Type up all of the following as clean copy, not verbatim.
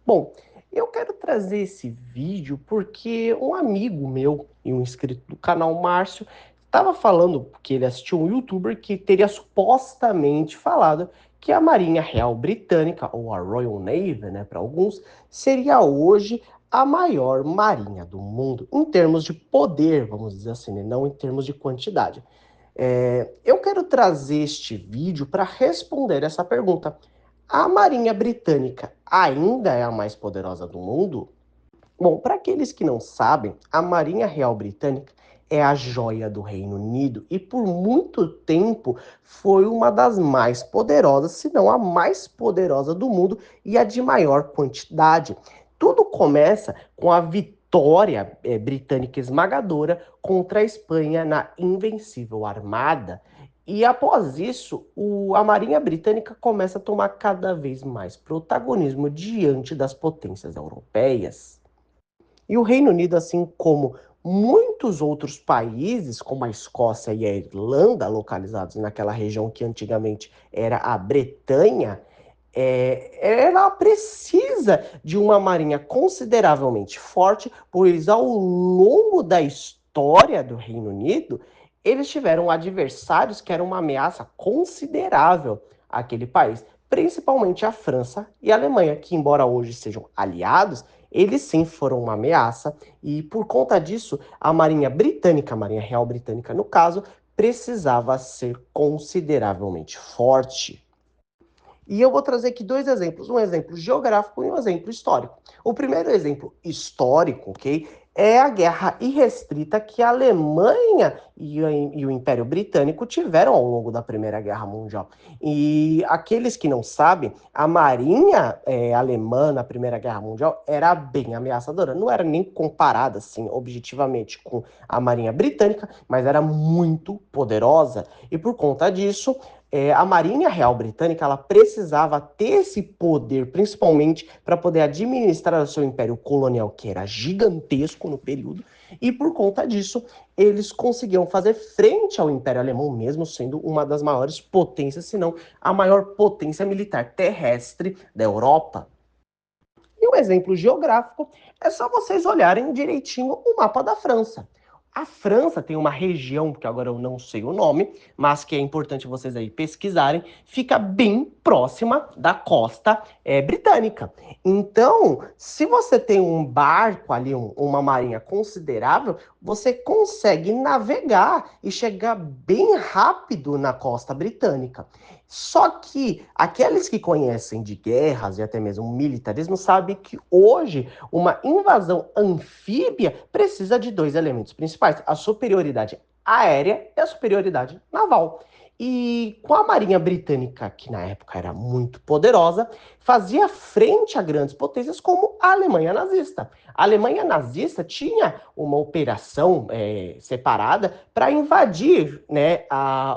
Bom, eu quero trazer esse vídeo porque um amigo meu e um inscrito do canal, Márcio, estava falando que ele assistiu um youtuber que teria supostamente falado que a Marinha Real Britânica, ou a Royal Navy, né, para alguns, seria hoje a maior marinha do mundo, em termos de poder, vamos dizer assim, né, não em termos de quantidade. Eu quero trazer este vídeo para responder essa pergunta. A Marinha Britânica ainda é a mais poderosa do mundo? Bom, para aqueles que não sabem, a Marinha Real Britânica é a joia do Reino Unido e por muito tempo foi uma das mais poderosas, se não a mais poderosa do mundo e a de maior quantidade. Tudo começa com a vitória britânica esmagadora contra a Espanha na Invencível Armada. E após isso, a Marinha Britânica começa a tomar cada vez mais protagonismo diante das potências europeias. E o Reino Unido, assim como muitos outros países, como a Escócia e a Irlanda, localizados naquela região que antigamente era a Bretanha, ela precisa de uma marinha consideravelmente forte, pois ao longo da história do Reino Unido, eles tiveram adversários que eram uma ameaça considerável àquele país, principalmente a França e a Alemanha, que embora hoje sejam aliados, eles sim foram uma ameaça, e por conta disso, a Marinha Britânica, a Marinha Real Britânica no caso, precisava ser consideravelmente forte. E eu vou trazer aqui dois exemplos, um exemplo geográfico e um exemplo histórico. O primeiro exemplo histórico, ok, é a guerra irrestrita que a Alemanha e o Império Britânico tiveram ao longo da Primeira Guerra Mundial. E aqueles que não sabem, a marinha alemã na Primeira Guerra Mundial era bem ameaçadora. Não era nem comparada, assim, objetivamente com a marinha britânica, mas era muito poderosa. E por conta disso, a Marinha Real Britânica ela precisava ter esse poder, principalmente para poder administrar o seu império colonial, que era gigantesco no período, e por conta disso, eles conseguiam fazer frente ao Império Alemão, mesmo sendo uma das maiores potências, se não a maior potência militar terrestre da Europa. E um exemplo geográfico é só vocês olharem direitinho o mapa da França. A França tem uma região, que agora eu não sei o nome, mas que é importante vocês aí pesquisarem, fica bem próxima da costa britânica. Então, se você tem um barco ali, uma marinha considerável, você consegue navegar e chegar bem rápido na costa britânica. Só que aqueles que conhecem de guerras e até mesmo militarismo sabem que hoje uma invasão anfíbia precisa de dois elementos principais: a superioridade aérea e a superioridade naval. E com a Marinha Britânica, que na época era muito poderosa, fazia frente a grandes potências como a Alemanha nazista. A Alemanha nazista tinha uma operação separada para invadir, né,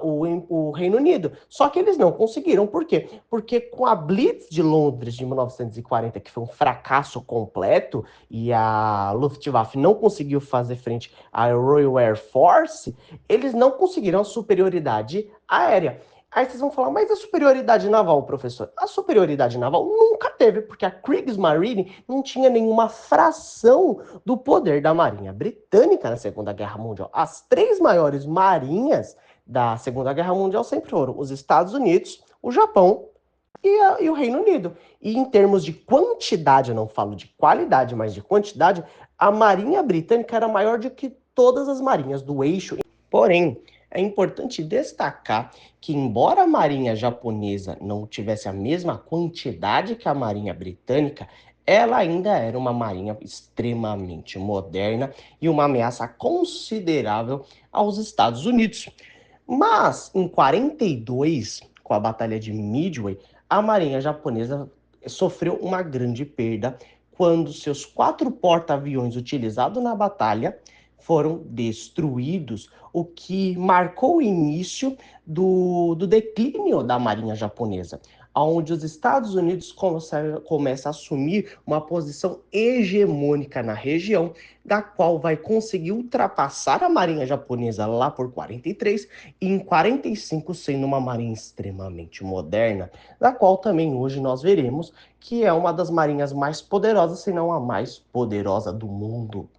o Reino Unido. Só que eles não conseguiram. Por quê? Porque com a Blitz de Londres de 1940, que foi um fracasso completo, e a Luftwaffe não conseguiu fazer frente à Royal Air Force, eles não conseguiram a superioridade aérea. Aí vocês vão falar, mas a superioridade naval, professor? A superioridade naval nunca teve, porque a Kriegsmarine não tinha nenhuma fração do poder da Marinha Britânica na Segunda Guerra Mundial. As três maiores marinhas da Segunda Guerra Mundial sempre foram os Estados Unidos, o Japão e o Reino Unido. E em termos de quantidade, eu não falo de qualidade, mas de quantidade, a Marinha Britânica era maior do que todas as marinhas do eixo. Porém, é importante destacar que, embora a marinha japonesa não tivesse a mesma quantidade que a marinha britânica, ela ainda era uma marinha extremamente moderna e uma ameaça considerável aos Estados Unidos. Mas, em 42, com a Batalha de Midway, a marinha japonesa sofreu uma grande perda quando seus 4 porta-aviões utilizados na batalha foram destruídos, o que marcou o início do declínio da marinha japonesa. onde os Estados Unidos começam a assumir uma posição hegemônica na região, da qual vai conseguir ultrapassar a marinha japonesa lá por 43 e em 45 sendo uma marinha extremamente moderna, da qual também hoje nós veremos que é uma das marinhas mais poderosas, se não a mais poderosa do mundo.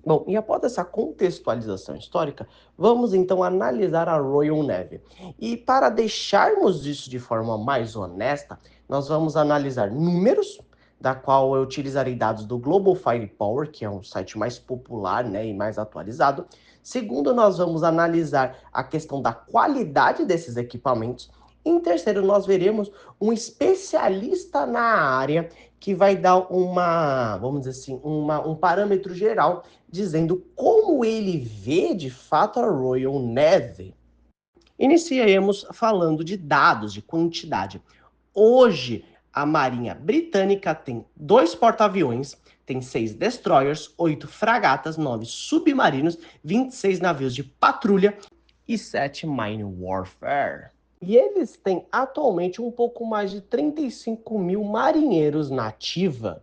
Bom, e após essa contextualização histórica, vamos então analisar a Royal Navy. E para deixarmos isso de forma mais honesta, nós vamos analisar números, da qual eu utilizarei dados do Global Firepower, que é um site mais popular, né, e mais atualizado. Segundo, nós vamos analisar a questão da qualidade desses equipamentos. Em terceiro, nós veremos um especialista na área que vai dar vamos dizer assim, um parâmetro geral dizendo como ele vê de fato a Royal Navy. Iniciaremos falando de dados, de quantidade. Hoje, a Marinha Britânica tem 2 porta-aviões, tem 6 destroyers, 8 fragatas, 9 submarinos, 26 navios de patrulha e 7 mine warfare. E eles têm atualmente um pouco mais de 35 mil marinheiros na ativa.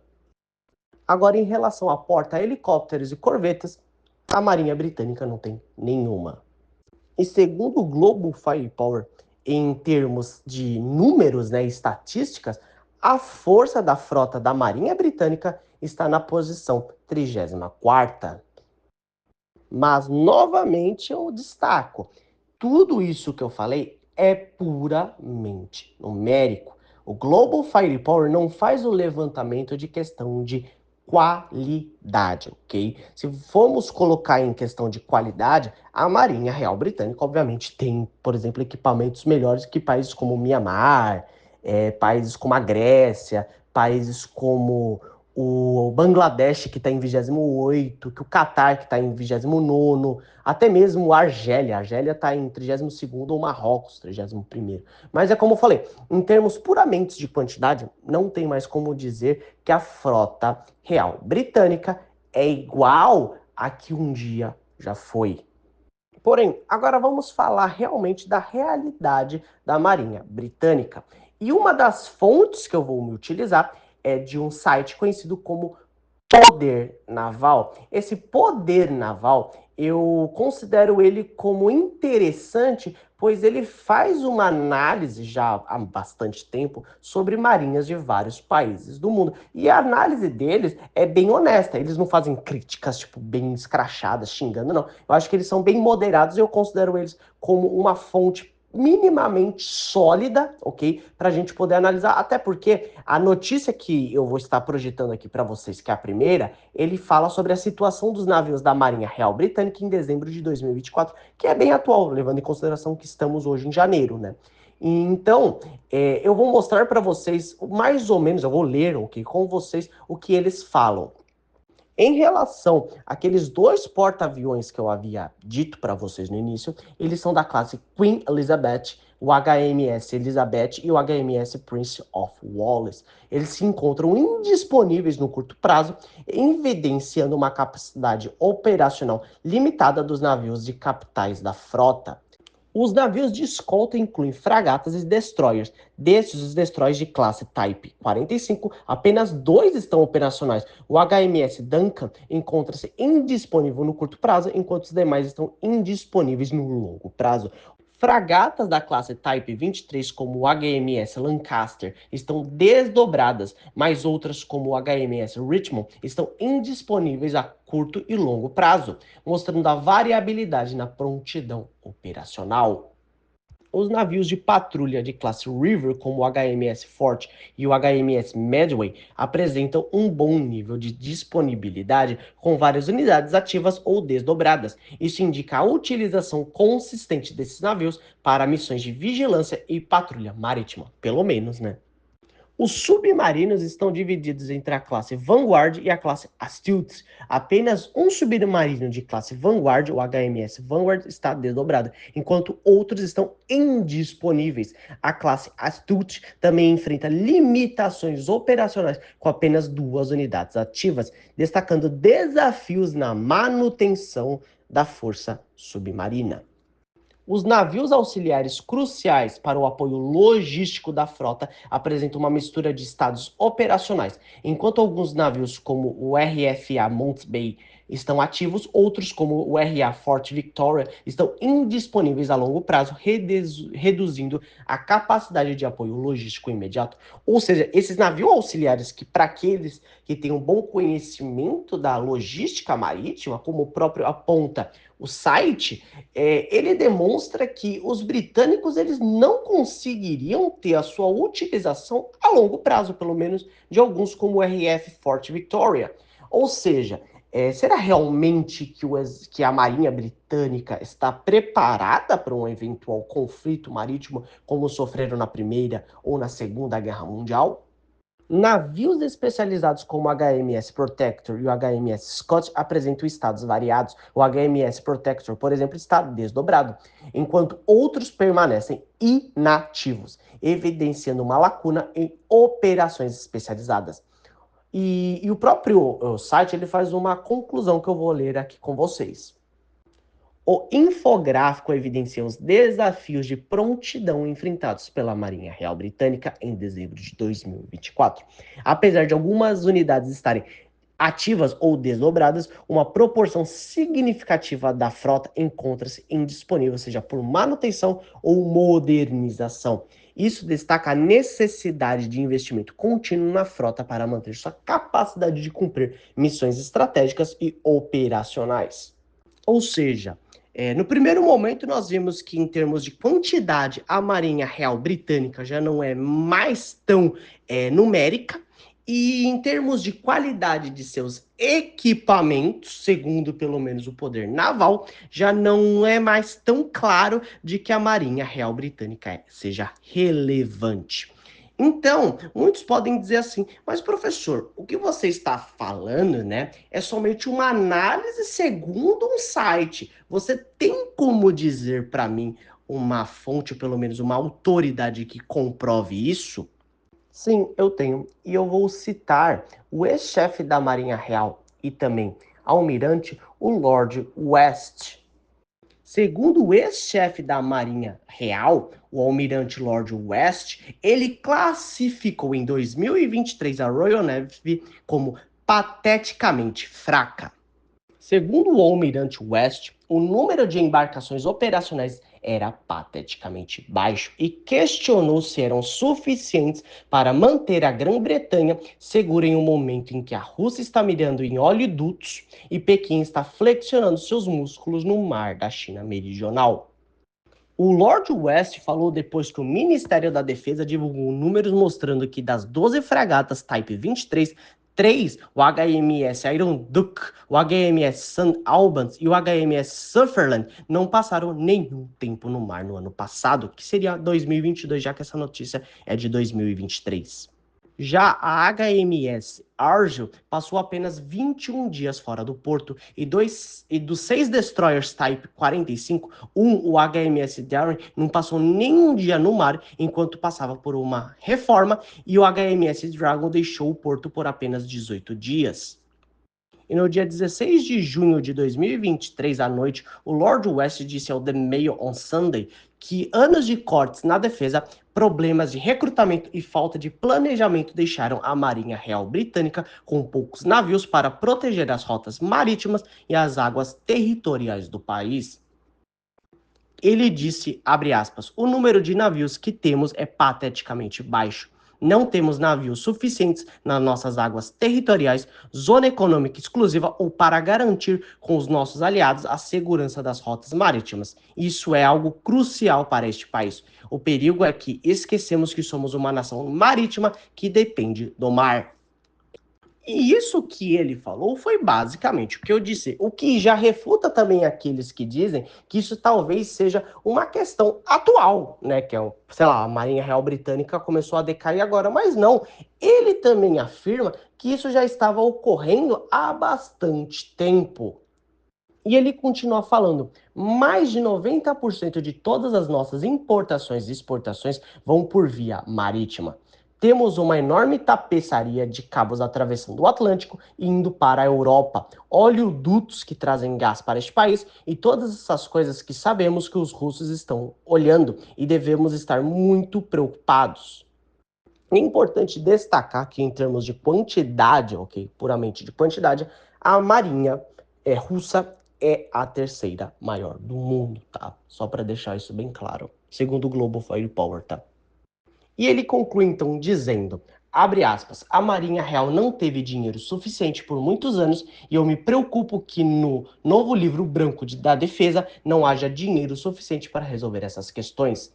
Agora, em relação a porta-helicópteros e corvetas, a Marinha Britânica não tem nenhuma. E segundo o Global Firepower, em termos de números, né, estatísticas, a força da frota da Marinha Britânica está na posição 34ª. Mas, novamente, eu destaco, tudo isso que eu falei é puramente numérico. O Global Firepower não faz o levantamento de questão de qualidade, ok? Se formos colocar em questão de qualidade, a Marinha Real Britânica, obviamente, tem, por exemplo, equipamentos melhores que países como Mianmar, países como a Grécia, países como o Bangladesh, que está em 28º, que o Catar, que está em 29º, até mesmo a Argélia. A Argélia está em 32º ou Marrocos, 31º. Mas é como eu falei, em termos puramente de quantidade, não tem mais como dizer que a frota real britânica é igual a que um dia já foi. Porém, agora vamos falar realmente da realidade da Marinha Britânica. E uma das fontes que eu vou me utilizar é de um site conhecido como Poder Naval. Esse Poder Naval, eu considero ele como interessante, pois ele faz uma análise já há bastante tempo sobre marinhas de vários países do mundo. E a análise deles é bem honesta. Eles não fazem críticas, tipo, bem escrachadas, xingando, não. Eu acho que eles são bem moderados e eu considero eles como uma fonte minimamente sólida, ok? Para a gente poder analisar, até porque a notícia que eu vou estar projetando aqui para vocês, que é a primeira, ele fala sobre a situação dos navios da Marinha Real Britânica em dezembro de 2024, que é bem atual, levando em consideração que estamos hoje em janeiro, né? Então, eu vou mostrar para vocês, mais ou menos, eu vou ler, ok, com vocês, o que eles falam. Em relação àqueles 2 porta-aviões que eu havia dito para vocês no início, eles são da classe Queen Elizabeth, o HMS Elizabeth e o HMS Prince of Wales. Eles se encontram indisponíveis no curto prazo, evidenciando uma capacidade operacional limitada dos navios de capitais da frota. Os navios de escolta incluem fragatas e destroyers. Desses, os destroyers de classe Type 45, apenas 2 estão operacionais. O HMS Duncan encontra-se indisponível no curto prazo, enquanto os demais estão indisponíveis no longo prazo. Fragatas da classe Type 23, como o HMS Lancaster, estão desdobradas, mas outras, como o HMS Richmond, estão indisponíveis a curto e longo prazo, mostrando a variabilidade na prontidão operacional. Os navios de patrulha de classe River, como o HMS Fort e o HMS Medway, apresentam um bom nível de disponibilidade com várias unidades ativas ou desdobradas. Isso indica a utilização consistente desses navios para missões de vigilância e patrulha marítima, pelo menos, né? Os submarinos estão divididos entre a classe Vanguard e a classe Astute. Apenas um submarino de classe Vanguard, o HMS Vanguard, está desdobrado, enquanto outros estão indisponíveis. A classe Astute também enfrenta limitações operacionais com apenas 2 unidades ativas, destacando desafios na manutenção da força submarina. Os navios auxiliares cruciais para o apoio logístico da frota apresentam uma mistura de estados operacionais. Enquanto alguns navios, como o RFA Mont Bay, estão ativos, outros, como o RA Fort Victoria, estão indisponíveis a longo prazo, reduzindo a capacidade de apoio logístico imediato. Ou seja, esses navios auxiliares, que para aqueles que têm um bom conhecimento da logística marítima, como o próprio aponta o site, ele demonstra que os britânicos eles não conseguiriam ter a sua utilização a longo prazo, pelo menos de alguns como o RF Fort Victoria. Ou seja, será realmente que a Marinha Britânica está preparada para um eventual conflito marítimo como sofreram na Primeira ou na Segunda Guerra Mundial? Navios especializados como o HMS Protector e o HMS Scott apresentam estados variados. O HMS Protector, por exemplo, está desdobrado, enquanto outros permanecem inativos, evidenciando uma lacuna em operações especializadas. E o próprio site ele faz uma conclusão que eu vou ler aqui com vocês. O infográfico evidencia os desafios de prontidão enfrentados pela Marinha Real Britânica em dezembro de 2024. Apesar de algumas unidades estarem ativas ou desdobradas, uma proporção significativa da frota encontra-se indisponível, seja por manutenção ou modernização. Isso destaca a necessidade de investimento contínuo na frota para manter sua capacidade de cumprir missões estratégicas e operacionais. Ou seja, no primeiro momento nós vimos que em termos de quantidade a Marinha Real Britânica já não é mais tão numérica, e em termos de qualidade de seus equipamentos, segundo pelo menos o poder naval, já não é mais tão claro de que a Marinha Real Britânica seja relevante. Então, muitos podem dizer assim, mas professor, o que você está falando, né, é somente uma análise segundo um site. Você tem como dizer para mim uma fonte, ou pelo menos uma autoridade que comprove isso? Sim, eu tenho. E eu vou citar o ex-chefe da Marinha Real e também almirante, o Lord West. Segundo o ex-chefe da Marinha Real, o almirante Lord West, ele classificou em 2023 a Royal Navy como pateticamente fraca. Segundo o almirante West, o número de embarcações operacionais era pateticamente baixo e questionou se eram suficientes para manter a Grã-Bretanha segura em um momento em que a Rússia está mirando em oleodutos e Pequim está flexionando seus músculos no mar da China Meridional. O Lord West falou depois que o Ministério da Defesa divulgou números mostrando que das 12 fragatas Type 23, 3, o HMS Iron Duke, o HMS St. Albans e o HMS Sutherland, não passaram nenhum tempo no mar no ano passado, que seria 2022, já que essa notícia é de 2023. Já a HMS Argyll passou apenas 21 dias fora do porto e dos 6 destroyers Type 45, o HMS Darren, não passou nem um dia no mar enquanto passava por uma reforma e o HMS Dragon deixou o porto por apenas 18 dias. E no dia 16 de junho de 2023, à noite, o Lord West disse ao The Mail on Sunday que anos de cortes na defesa, problemas de recrutamento e falta de planejamento deixaram a Marinha Real Britânica com poucos navios para proteger as rotas marítimas e as águas territoriais do país. Ele disse, abre aspas, o número de navios que temos é pateticamente baixo. Não temos navios suficientes nas nossas águas territoriais, zona econômica exclusiva ou para garantir com os nossos aliados a segurança das rotas marítimas. Isso é algo crucial para este país. O perigo é que esquecemos que somos uma nação marítima que depende do mar. E isso que ele falou foi basicamente o que eu disse, o que já refuta também aqueles que dizem que isso talvez seja uma questão atual, né? Que é, sei lá, a Marinha Real Britânica começou a decair agora, mas não. Ele também afirma que isso já estava ocorrendo há bastante tempo. E ele continua falando, mais de 90% de todas as nossas importações e exportações vão por via marítima. Temos uma enorme tapeçaria de cabos atravessando o Atlântico e indo para a Europa, oleodutos que trazem gás para este país e todas essas coisas que sabemos que os russos estão olhando e devemos estar muito preocupados. É importante destacar que, em termos de quantidade, ok, puramente de quantidade, a marinha russa é a terceira maior do mundo, tá? Só para deixar isso bem claro, segundo o Global Firepower, tá? E ele conclui então dizendo, abre aspas, a Marinha Real não teve dinheiro suficiente por muitos anos e eu me preocupo que no novo livro branco da defesa não haja dinheiro suficiente para resolver essas questões.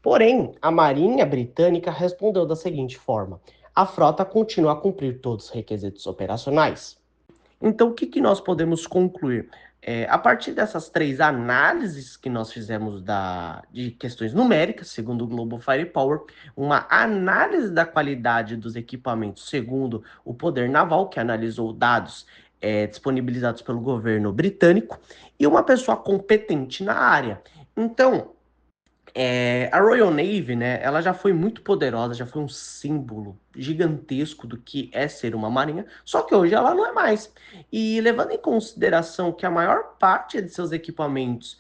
Porém, a Marinha Britânica respondeu da seguinte forma: a frota continua a cumprir todos os requisitos operacionais. Então, o que nós podemos concluir? A partir dessas três análises que nós fizemos de questões numéricas, segundo o Global Firepower, uma análise da qualidade dos equipamentos, segundo o Poder Naval, que analisou dados disponibilizados pelo governo britânico, e uma pessoa competente na área. Então, a Royal Navy, né, ela já foi muito poderosa, já foi um símbolo gigantesco do que é ser uma marinha, só que hoje ela não é mais. E levando em consideração que a maior parte de seus equipamentos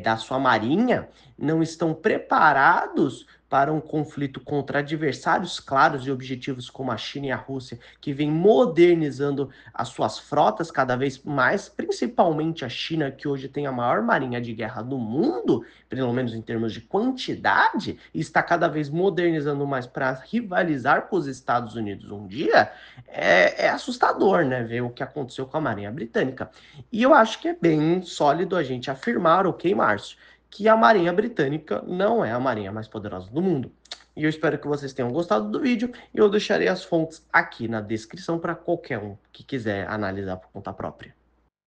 da sua marinha não estão preparados para um conflito contra adversários claros e objetivos como a China e a Rússia, que vem modernizando as suas frotas cada vez mais, principalmente a China, que hoje tem a maior marinha de guerra do mundo, pelo menos em termos de quantidade, e está cada vez modernizando mais para rivalizar com os Estados Unidos um dia, é assustador, né? Ver o que aconteceu com a Marinha Britânica. E eu acho que é bem sólido a gente afirmar, ok, Márcio, que a Marinha Britânica não é a marinha mais poderosa do mundo. E eu espero que vocês tenham gostado do vídeo e eu deixarei as fontes aqui na descrição para qualquer um que quiser analisar por conta própria.